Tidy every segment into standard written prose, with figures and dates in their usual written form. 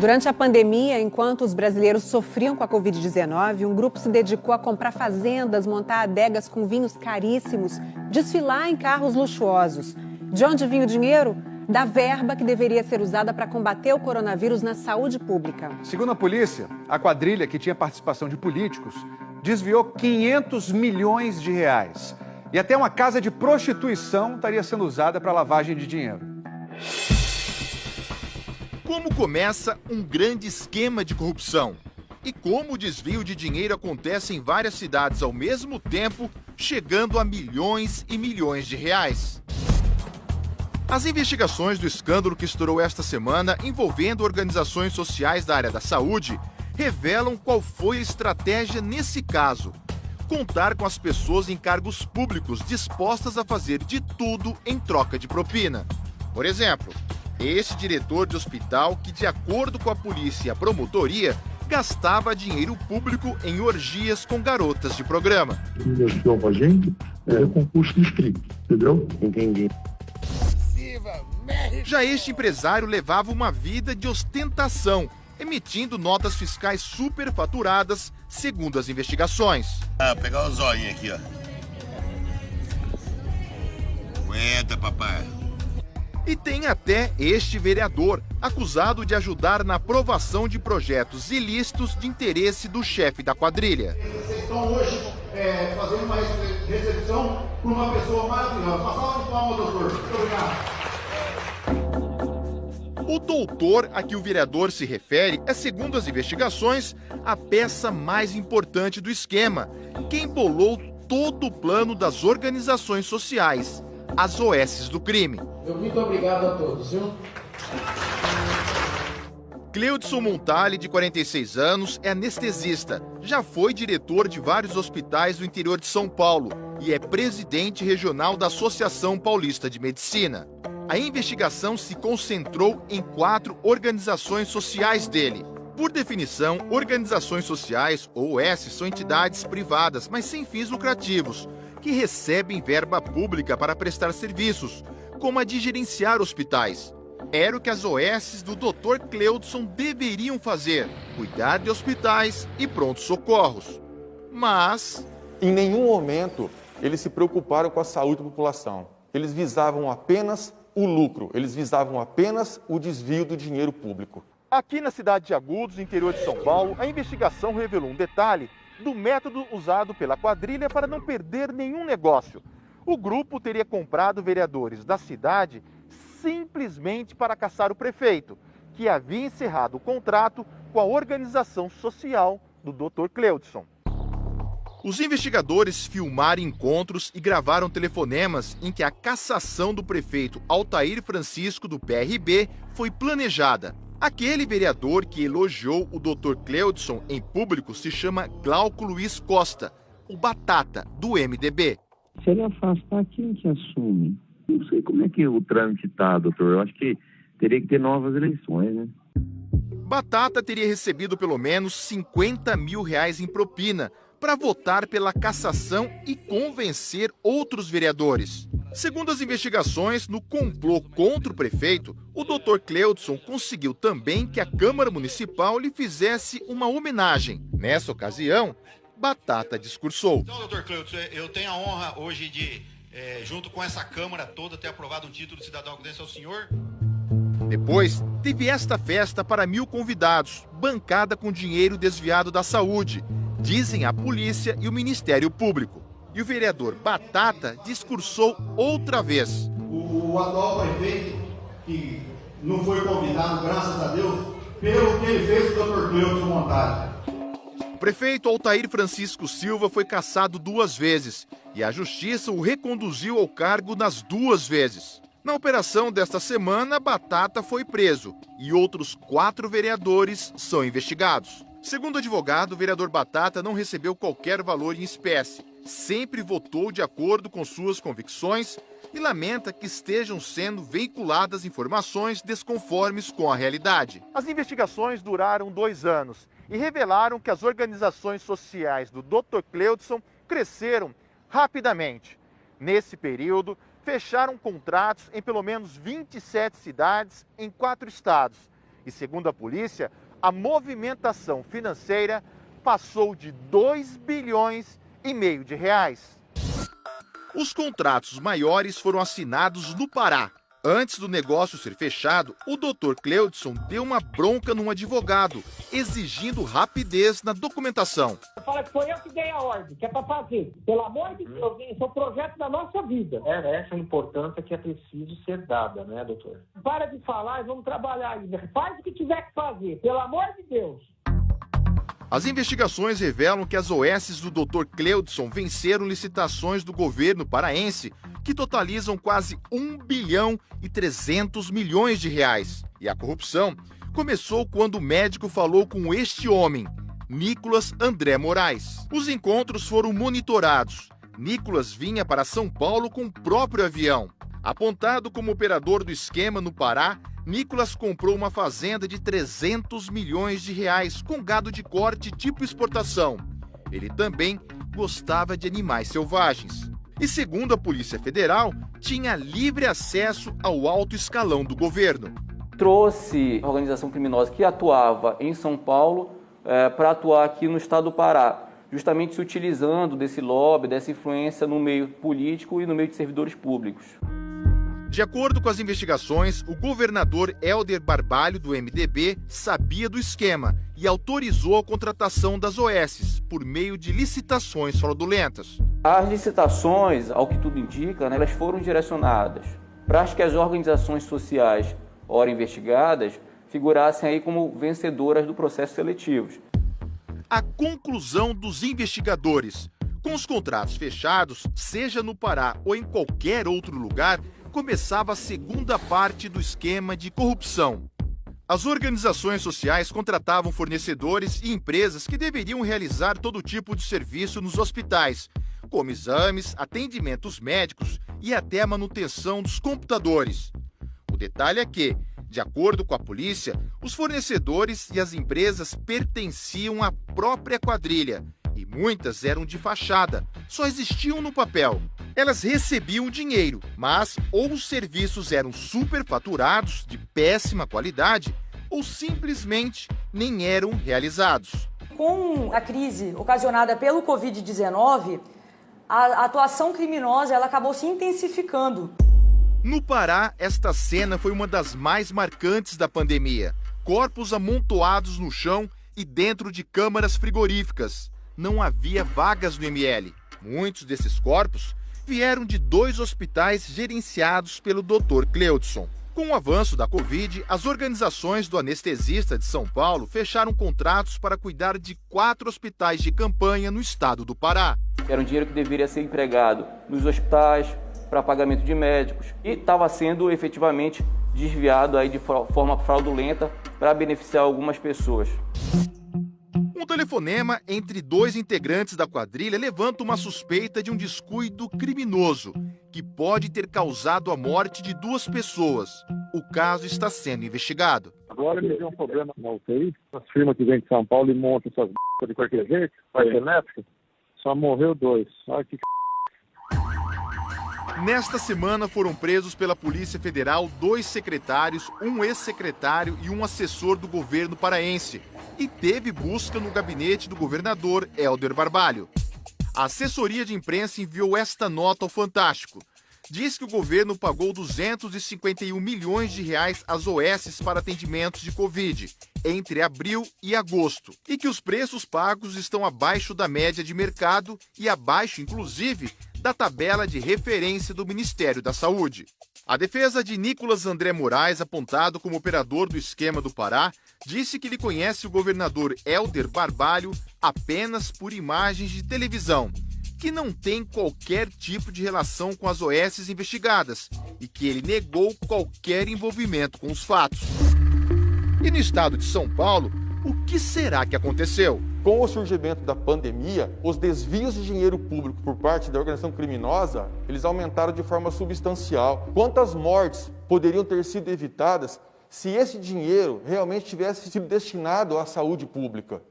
Durante a pandemia, enquanto os brasileiros sofriam com a Covid-19, um grupo se dedicou a comprar fazendas, montar adegas com vinhos caríssimos, desfilar em carros luxuosos. De onde vinha o dinheiro? Da verba que deveria ser usada para combater o coronavírus na saúde pública. Segundo a polícia, a quadrilha, que tinha participação de políticos, desviou 500 milhões de reais. E até uma casa de prostituição estaria sendo usada para lavagem de dinheiro. Como começa um grande esquema de corrupção? E como o desvio de dinheiro acontece em várias cidades ao mesmo tempo, chegando a milhões e milhões de reais? As investigações do escândalo que estourou esta semana envolvendo organizações sociais da área da saúde revelam qual foi a estratégia nesse caso. Contar com as pessoas em cargos públicos dispostas a fazer de tudo em troca de propina. Por exemplo, esse diretor de hospital que, de acordo com a polícia e a promotoria, gastava dinheiro público em orgias com garotas de programa. Investiu pra gente concurso inscrito, entendeu? Entendi. Já este empresário levava uma vida de ostentação, emitindo notas fiscais superfaturadas, segundo as investigações. Pegar o zoinho aqui, ó. Aguenta, papai. E tem até este vereador, acusado de ajudar na aprovação de projetos ilícitos de interesse do chefe da quadrilha. Vocês estão hoje fazendo uma recepção para uma pessoa maravilhosa. Uma salva de palmas, doutor. Muito obrigado. O doutor a que o vereador se refere é, segundo as investigações, a peça mais importante do esquema, quem bolou todo o plano das organizações sociais, as OSs do crime. Muito obrigado a todos, viu? Cleudson Montali, de 46 anos, é anestesista. Já foi diretor de vários hospitais do interior de São Paulo e é presidente regional da Associação Paulista de Medicina. A investigação se concentrou em 4 organizações sociais dele. Por definição, organizações sociais, ou OS, são entidades privadas, mas sem fins lucrativos, que recebem verba pública para prestar serviços, como a de gerenciar hospitais. Era o que as OSs do Dr. Cleudson deveriam fazer, cuidar de hospitais e prontos socorros. Mas, em nenhum momento, eles se preocuparam com a saúde da população. Eles visavam apenas o lucro, eles visavam apenas o desvio do dinheiro público. Aqui na cidade de Agudos, interior de São Paulo, a investigação revelou um detalhe do método usado pela quadrilha para não perder nenhum negócio. O grupo teria comprado vereadores da cidade simplesmente para caçar o prefeito, que havia encerrado o contrato com a organização social do Dr. Cleudson. Os investigadores filmaram encontros e gravaram telefonemas em que a cassação do prefeito Altair Francisco, do PRB, foi planejada. Aquele vereador que elogiou o Dr. Cleudson em público se chama Glauco Luiz Costa, o Batata, do MDB. Se ele afastar, quem que assume? Não sei como é que o trâmite está, doutor. Eu acho que teria que ter novas eleições, né? Batata teria recebido pelo menos R$50 mil em propina para votar pela cassação e convencer outros vereadores. Segundo as investigações, no complô contra o prefeito, o Dr. Cleudson conseguiu também que a Câmara Municipal lhe fizesse uma homenagem. Nessa ocasião, Batata discursou. Então, Dr. Cleudson, eu tenho a honra hoje de, junto com essa Câmara toda, ter aprovado um título de cidadão agudense ao senhor. Depois, teve esta festa para 1.000 convidados, bancada com dinheiro desviado da saúde, dizem a polícia e o Ministério Público. E o vereador Batata discursou outra vez. O atual prefeito, que não foi convidado, graças a Deus, pelo que ele fez com o Dr. Cleudson Montali. O prefeito Altair Francisco Silva foi cassado 2 vezes e a justiça o reconduziu ao cargo nas 2 vezes. Na operação desta semana, Batata foi preso e outros 4 vereadores são investigados. Segundo o advogado, o vereador Batata não recebeu qualquer valor em espécie, sempre votou de acordo com suas convicções e lamenta que estejam sendo veiculadas informações desconformes com a realidade. As investigações duraram 2 anos e revelaram que as organizações sociais do Dr. Cleudson cresceram rapidamente. Nesse período, fecharam contratos em pelo menos 27 cidades em 4 estados E segundo a polícia, a movimentação financeira passou de 2,5 bilhões de reais. Os contratos maiores foram assinados no Pará. Antes do negócio ser fechado, o Dr. Cleudson deu uma bronca num advogado, exigindo rapidez na documentação. Fala que foi eu que dei a ordem, que é para fazer. Pelo amor de Deus, esse é o projeto da nossa vida. Essa é a importância que é preciso ser dada, né, doutor? Para de falar e vamos trabalhar ainda. Faz o que tiver que fazer, pelo amor de Deus. As investigações revelam que as OSs do Dr. Cleudson venceram licitações do governo paraense que totalizam quase 1,3 bilhão de reais. E a corrupção começou quando o médico falou com este homem, Nicolas André Moraes. Os encontros foram monitorados. Nicolas vinha para São Paulo com o próprio avião. Apontado como operador do esquema no Pará, Nicolas comprou uma fazenda de 300 milhões de reais com gado de corte tipo exportação. Ele também gostava de animais selvagens. E segundo a Polícia Federal, tinha livre acesso ao alto escalão do governo. Trouxe a organização criminosa que atuava em São Paulo para atuar aqui no estado do Pará, justamente se utilizando desse lobby, dessa influência no meio político e no meio de servidores públicos. De acordo com as investigações, o governador Helder Barbalho, do MDB, sabia do esquema e autorizou a contratação das OSs por meio de licitações fraudulentas. As licitações, ao que tudo indica, elas foram direcionadas para que as organizações sociais, ora investigadas, figurassem aí como vencedoras do processo seletivo. A conclusão dos investigadores: com os contratos fechados, seja no Pará ou em qualquer outro lugar, começava a segunda parte do esquema de corrupção. As organizações sociais contratavam fornecedores e empresas que deveriam realizar todo tipo de serviço nos hospitais, como exames, atendimentos médicos e até a manutenção dos computadores. O detalhe é que, de acordo com a polícia, os fornecedores e as empresas pertenciam à própria quadrilha e muitas eram de fachada, só existiam no papel. Elas recebiam dinheiro, mas ou os serviços eram superfaturados, de péssima qualidade, ou simplesmente nem eram realizados. Com a crise ocasionada pelo Covid-19, a atuação criminosa ela acabou se intensificando. No Pará, esta cena foi uma das mais marcantes da pandemia. Corpos amontoados no chão e dentro de câmaras frigoríficas. Não havia vagas no ML. Muitos desses corpos vieram de 2 hospitais gerenciados pelo Dr. Cleudson. Com o avanço da Covid, as organizações do anestesista de São Paulo fecharam contratos para cuidar de 4 hospitais de campanha no estado do Pará. Era um dinheiro que deveria ser empregado nos hospitais, para pagamento de médicos, e estava sendo efetivamente desviado aí de forma fraudulenta para beneficiar algumas pessoas. Um telefonema entre 2 integrantes da quadrilha levanta uma suspeita de um descuido criminoso, que pode ter causado a morte de 2 pessoas. O caso está sendo investigado. Agora ele tem um problema na UTI, as firmas que vêm de São Paulo e montam essas de qualquer jeito, parte elétrica, só morreu 2. Olha que Nesta semana foram presos pela Polícia Federal 2 secretários, um ex-secretário e um assessor do governo paraense. E teve busca no gabinete do governador Helder Barbalho. A assessoria de imprensa enviou esta nota ao Fantástico. Diz que o governo pagou 251 milhões de reais às OSs para atendimentos de Covid entre abril e agosto. E que os preços pagos estão abaixo da média de mercado e abaixo, inclusive, da tabela de referência do Ministério da Saúde. A defesa de Nicolas André Moraes, apontado como operador do esquema do Pará, disse que ele conhece o governador Helder Barbalho apenas por imagens de televisão, que não tem qualquer tipo de relação com as OSs investigadas e que ele negou qualquer envolvimento com os fatos. E no estado de São Paulo, o que será que aconteceu? Com o surgimento da pandemia, os desvios de dinheiro público por parte da organização criminosa, eles aumentaram de forma substancial. Quantas mortes poderiam ter sido evitadas se esse dinheiro realmente tivesse sido destinado à saúde pública?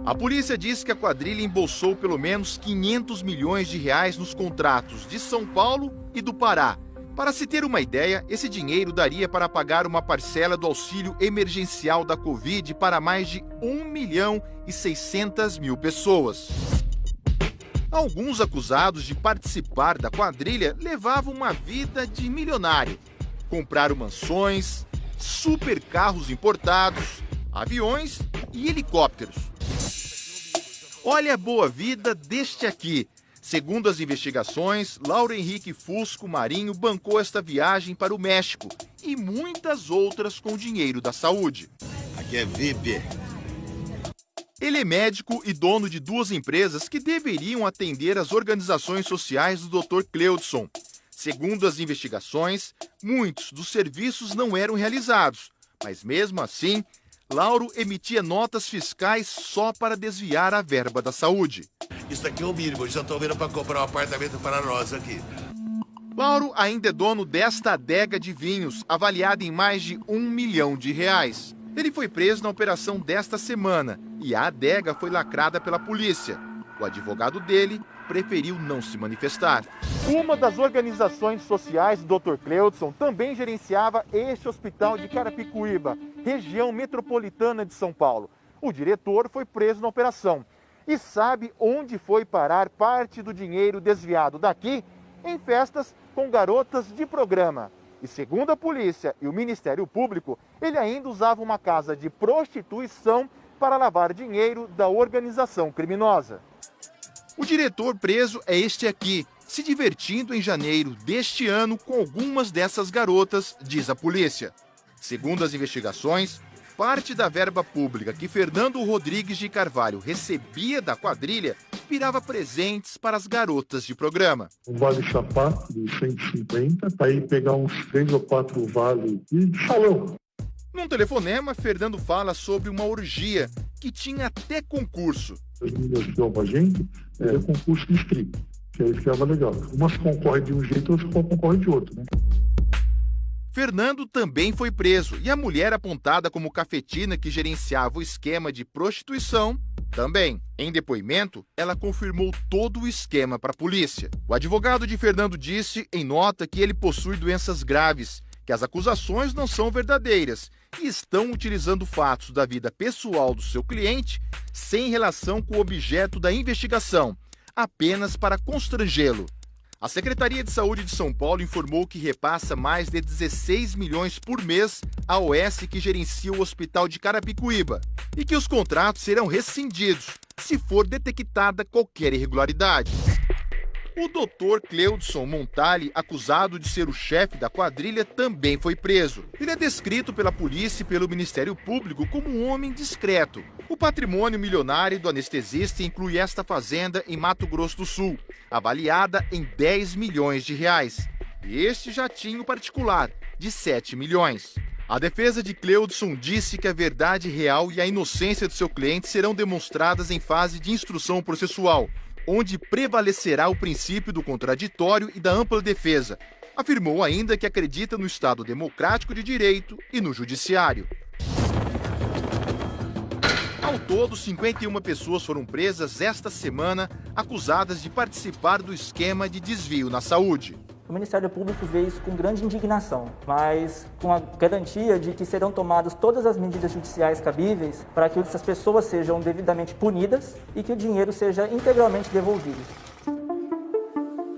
A polícia diz que a quadrilha embolsou pelo menos 500 milhões de reais nos contratos de São Paulo e do Pará, Para se ter uma ideia, esse dinheiro daria para pagar uma parcela do auxílio emergencial da Covid para mais de 1.600.000 pessoas. Alguns acusados de participar da quadrilha levavam uma vida de milionário. Compraram mansões, supercarros importados, aviões e helicópteros. Olha a boa vida deste aqui. Segundo as investigações, Lauro Henrique Fusco Marinho bancou esta viagem para o México e muitas outras com dinheiro da saúde. Aqui é VIP. Ele é médico e dono de 2 empresas que deveriam atender as organizações sociais do Dr. Cleudson. Segundo as investigações, muitos dos serviços não eram realizados, mas mesmo assim, Lauro emitia notas fiscais só para desviar a verba da saúde. Isso aqui é o mínimo, eu já estou vendo para comprar um apartamento para nós aqui. Lauro ainda é dono desta adega de vinhos, avaliada em mais de R$1 milhão. Ele foi preso na operação desta semana e a adega foi lacrada pela polícia. O advogado dele preferiu não se manifestar. Uma das organizações sociais do Dr. Cleudson também gerenciava este hospital de Carapicuíba, região metropolitana de São Paulo. O diretor foi preso na operação. E sabe onde foi parar parte do dinheiro desviado daqui? Em festas com garotas de programa. E segundo a polícia e o Ministério Público, ele ainda usava uma casa de prostituição para lavar dinheiro da organização criminosa. O diretor preso é este aqui, se divertindo em janeiro deste ano com algumas dessas garotas, diz a polícia. Segundo as investigações, parte da verba pública que Fernando Rodrigues de Carvalho recebia da quadrilha virava presentes para as garotas de programa. Um vale sapato de 150, para ir pegar uns 3 ou 4 vales de salão. Num telefonema, Fernando fala sobre uma orgia que tinha até concurso. As meninas que dão pra gente é concurso de strip, que aí ficava legal. Umas concorrem de um jeito, outras concorrem de outro, né? Fernando também foi preso e a mulher apontada como cafetina que gerenciava o esquema de prostituição também. Em depoimento, ela confirmou todo o esquema para a polícia. O advogado de Fernando disse em nota que ele possui doenças graves, que as acusações não são verdadeiras e estão utilizando fatos da vida pessoal do seu cliente sem relação com o objeto da investigação, apenas para constrangê-lo. A Secretaria de Saúde de São Paulo informou que repassa mais de 16 milhões por mês à OS que gerencia o Hospital de Carapicuíba e que os contratos serão rescindidos se for detectada qualquer irregularidade. O Dr. Cleudson Montali, acusado de ser o chefe da quadrilha, também foi preso. Ele é descrito pela polícia e pelo Ministério Público como um homem discreto. O patrimônio milionário do anestesista inclui esta fazenda em Mato Grosso do Sul, avaliada em 10 milhões de reais. E este jatinho particular, de 7 milhões. A defesa de Cleudson disse que a verdade real e a inocência do seu cliente serão demonstradas em fase de instrução processual, onde prevalecerá o princípio do contraditório e da ampla defesa. Afirmou ainda que acredita no Estado democrático de direito e no judiciário. Ao todo, 51 pessoas foram presas esta semana, acusadas de participar do esquema de desvio na saúde. O Ministério Público vê isso com grande indignação, mas com a garantia de que serão tomadas todas as medidas judiciais cabíveis para que essas pessoas sejam devidamente punidas e que o dinheiro seja integralmente devolvido.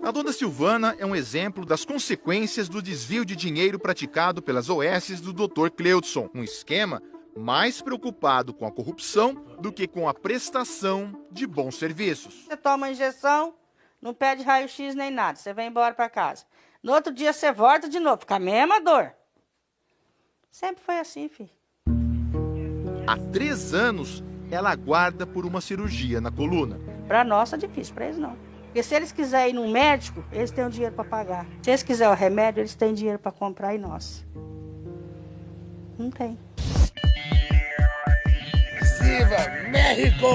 A dona Silvana é um exemplo das consequências do desvio de dinheiro praticado pelas OS do Dr. Cleudson, um esquema mais preocupado com a corrupção do que com a prestação de bons serviços. Você toma a injeção, não pede raio-x nem nada, você vai embora para casa. No outro dia você volta de novo, com a mesma dor. Sempre foi assim, filho. Há 3 anos, ela aguarda por uma cirurgia na coluna. Para nós é difícil, para eles não. Porque se eles quiserem ir num médico, eles têm o dinheiro para pagar. Se eles quiserem o remédio, eles têm dinheiro para comprar e nós. Não tem. Viva México!